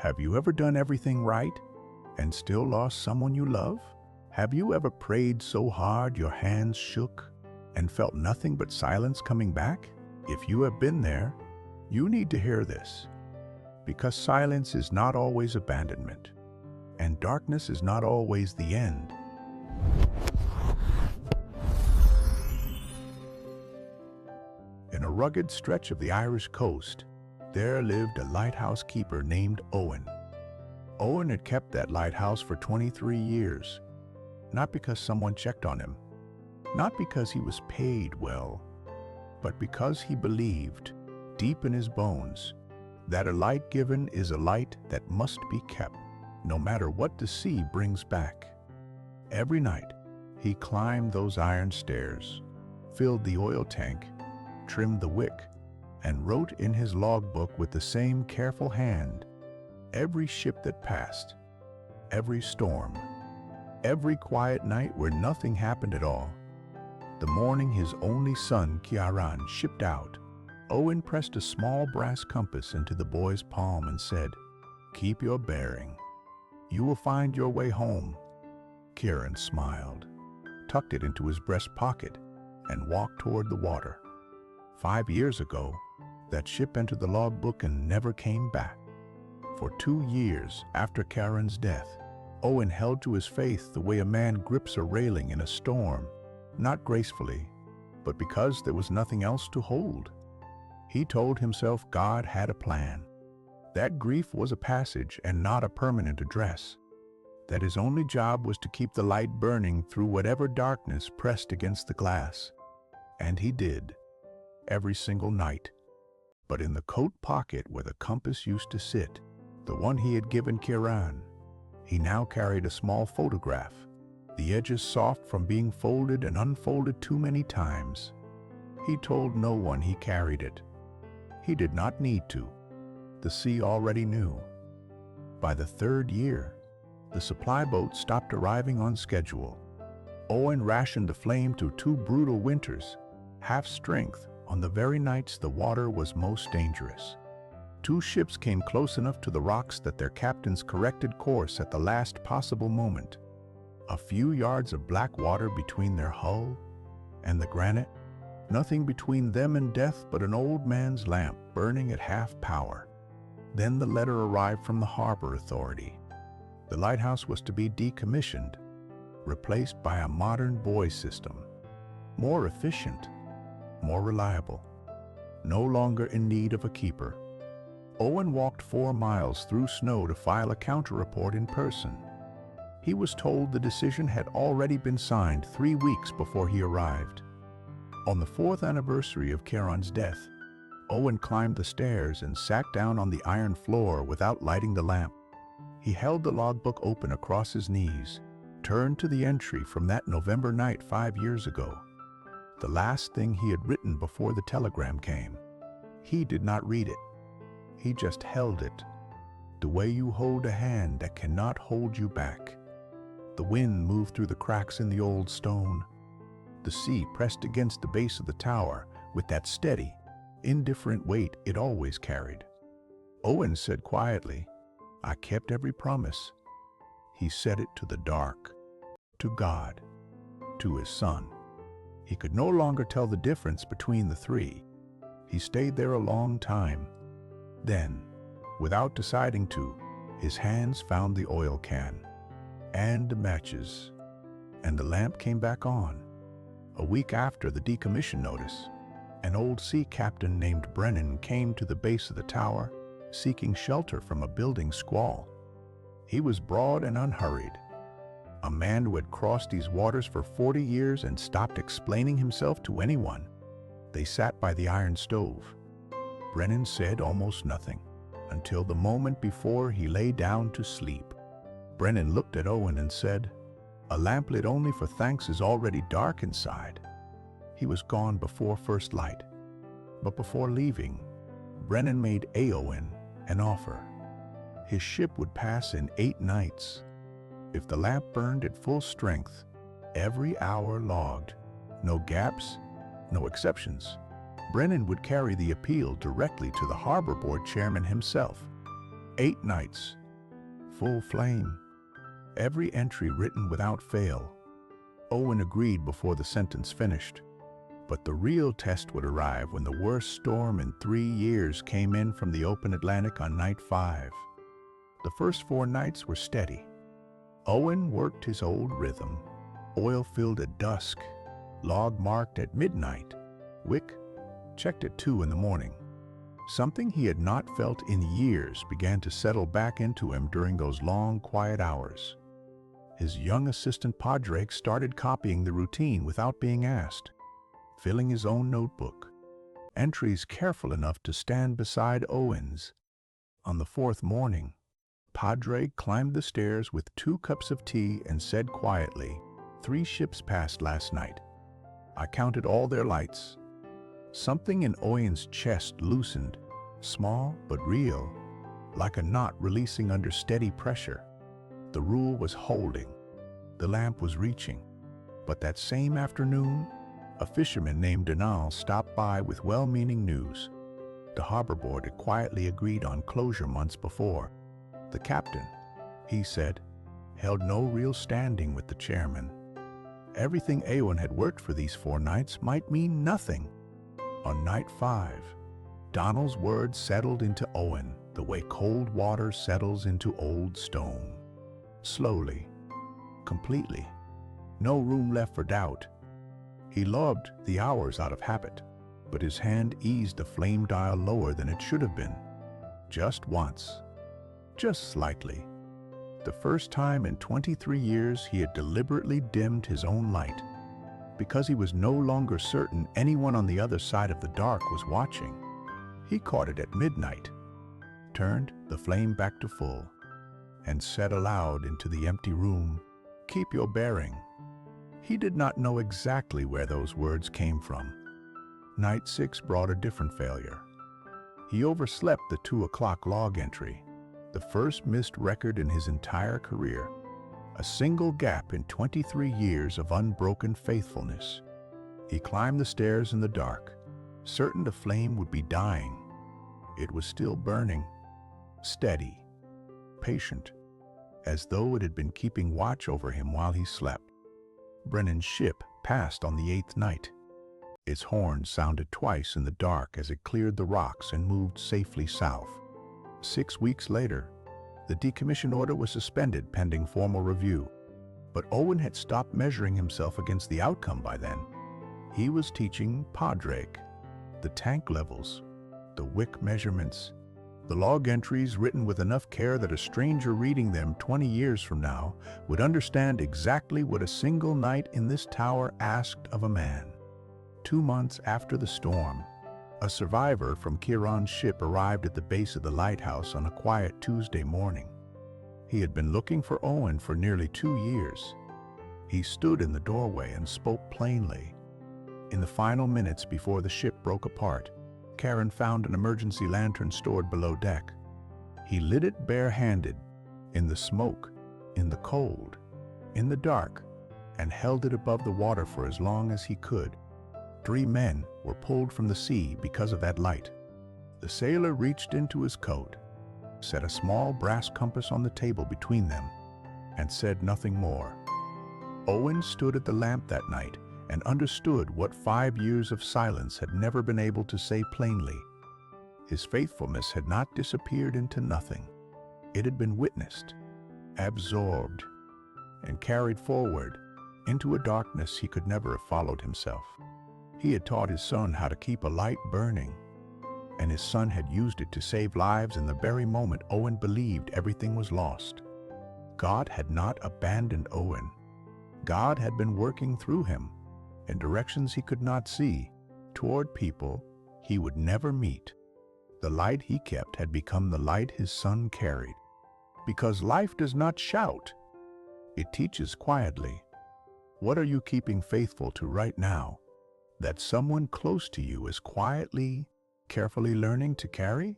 Have you ever done everything right and still lost someone you love? Have you ever prayed so hard your hands shook and felt nothing but silence coming back? If you have been there, you need to hear this, because silence is not always abandonment, and darkness is not always the end. In a rugged stretch of the Irish coast, there lived a lighthouse keeper named Eoin. Eoin had kept that lighthouse for 23 years, not because someone checked on him, not because he was paid well, but because he believed, deep in his bones, that a light given is a light that must be kept, no matter what the sea brings back. Every night, he climbed those iron stairs, filled the oil tank, trimmed the wick, and wrote in his logbook with the same careful hand every ship that passed, every storm, every quiet night where nothing happened at all. The morning his only son, Ciarán, shipped out, Eoin pressed a small brass compass into the boy's palm and said, "Keep your bearing. You will find your way home." Ciarán smiled, tucked it into his breast pocket, and walked toward the water. 5 years ago, that ship entered the logbook and never came back. For 2 years after Ciarán's death, Eoin held to his faith the way a man grips a railing in a storm, not gracefully, but because there was nothing else to hold. He told himself God had a plan, that grief was a passage and not a permanent address, that his only job was to keep the light burning through whatever darkness pressed against the glass. And he did, every single night. But in the coat pocket where the compass used to sit, the one he had given Ciarán, he now carried a small photograph, the edges soft from being folded and unfolded too many times. He told no one he carried it. He did not need to. The sea already knew. By the 3rd year, the supply boat stopped arriving on schedule. Eoin rationed the flame to 2 brutal winters, half strength, on the very nights the water was most dangerous. 2 ships came close enough to the rocks that their captains corrected course at the last possible moment. A few yards of black water between their hull and the granite, nothing between them and death but an old man's lamp burning at half power. Then the letter arrived from the harbor authority. The lighthouse was to be decommissioned, replaced by a modern buoy system, more efficient, more reliable, no longer in need of a keeper. Eoin walked 4 miles through snow to file a counter-report in person. He was told the decision had already been signed 3 weeks before he arrived. On the 4th anniversary of Ciarán's death, Eoin climbed the stairs and sat down on the iron floor without lighting the lamp. He held the logbook open across his knees, turned to the entry from that November night 5 years ago, the last thing he had written before the telegram came. He did not read it. He just held it, the way you hold a hand that cannot hold you back. The wind moved through the cracks in the old stone. The sea pressed against the base of the tower with that steady, indifferent weight it always carried. Eoin said quietly, "I kept every promise." He said it to the dark, to God, to his son. He could no longer tell the difference between the 3. He stayed there a long time. Then, without deciding to, his hands found the oil can and matches, and the lamp came back on. A week after the decommission notice, an old sea captain named Brennan came to the base of the tower, seeking shelter from a building squall. He was broad and unhurried, a man who had crossed these waters for 40 years and stopped explaining himself to anyone. They sat by the iron stove. Brennan said almost nothing, until the moment before he lay down to sleep. Brennan looked at Eoin and said, "A lamp lit only for thanks is already dark inside." He was gone before first light. But before leaving, Brennan made Eoin an offer. His ship would pass in 8 nights. If the lamp burned at full strength, every hour logged, no gaps, no exceptions, Brennan would carry the appeal directly to the harbor board chairman himself. 8 nights. Full flame. Every entry written without fail. Eoin agreed before the sentence finished. But the real test would arrive when the worst storm in 3 years came in from the open Atlantic on night 5. The first 4 nights were steady. Eoin worked his old rhythm. Oil filled at dusk. Log marked at midnight. Wick checked at 2 in the morning. Something he had not felt in years began to settle back into him during those long, quiet hours. His young assistant Padraig started copying the routine without being asked, filling his own notebook, entries careful enough to stand beside Eoin's. On the 4th morning, Padraig climbed the stairs with 2 cups of tea and said quietly, 3 ships passed last night. I counted all their lights. Something in Eoin's chest loosened, small but real, like a knot releasing under steady pressure. The rule was holding. The lamp was reaching. But that same afternoon, a fisherman named Brennan stopped by with well-meaning news. The harbor board had quietly agreed on closure months before. The captain, he said, held no real standing with the chairman. Everything Eoin had worked for these 4 nights might mean nothing. On night 5, Donald's words settled into Eoin the way cold water settles into old stone. Slowly, completely, no room left for doubt. He logged the hours out of habit, but his hand eased the flame dial lower than it should have been. Just once, just slightly. The first time in 23 years he had deliberately dimmed his own light, because he was no longer certain anyone on the other side of the dark was watching. He caught it at midnight, turned the flame back to full, and said aloud into the empty room, "Keep your bearing." He did not know exactly where those words came from. Night 6 brought a different failure. He overslept the 2 o'clock log entry, the first missed record in his entire career, a single gap in 23 years of unbroken faithfulness. He climbed the stairs in the dark, certain the flame would be dying. It was still burning, steady, patient, as though it had been keeping watch over him while he slept. Brennan's ship passed on the 8th night. Its horn sounded twice in the dark as it cleared the rocks and moved safely south. 6 weeks later, the decommission order was suspended pending formal review. But Eoin had stopped measuring himself against the outcome by then. He was teaching Padraig the tank levels, the wick measurements, the log entries written with enough care that a stranger reading them 20 years from now would understand exactly what a single night in this tower asked of a man. 2 months after the storm, a survivor from Ciarán's ship arrived at the base of the lighthouse on a quiet Tuesday morning. He had been looking for Eoin for nearly 2 years. He stood in the doorway and spoke plainly. In the final minutes before the ship broke apart, Ciarán found an emergency lantern stored below deck. He lit it bare-handed, in the smoke, in the cold, in the dark, and held it above the water for as long as he could. 3 men were pulled from the sea because of that light. The sailor reached into his coat, set a small brass compass on the table between them, and said nothing more. Eoin stood at the lamp that night and understood what 5 years of silence had never been able to say plainly. His faithfulness had not disappeared into nothing. It had been witnessed, absorbed, and carried forward into a darkness he could never have followed himself. He had taught his son how to keep a light burning, and his son had used it to save lives in the very moment Eoin believed everything was lost. God had not abandoned Eoin. God had been working through him in directions he could not see, toward people he would never meet. The light he kept had become the light his son carried. Because life does not shout, it teaches quietly. What are you keeping faithful to right now that someone close to you is quietly, carefully learning to carry?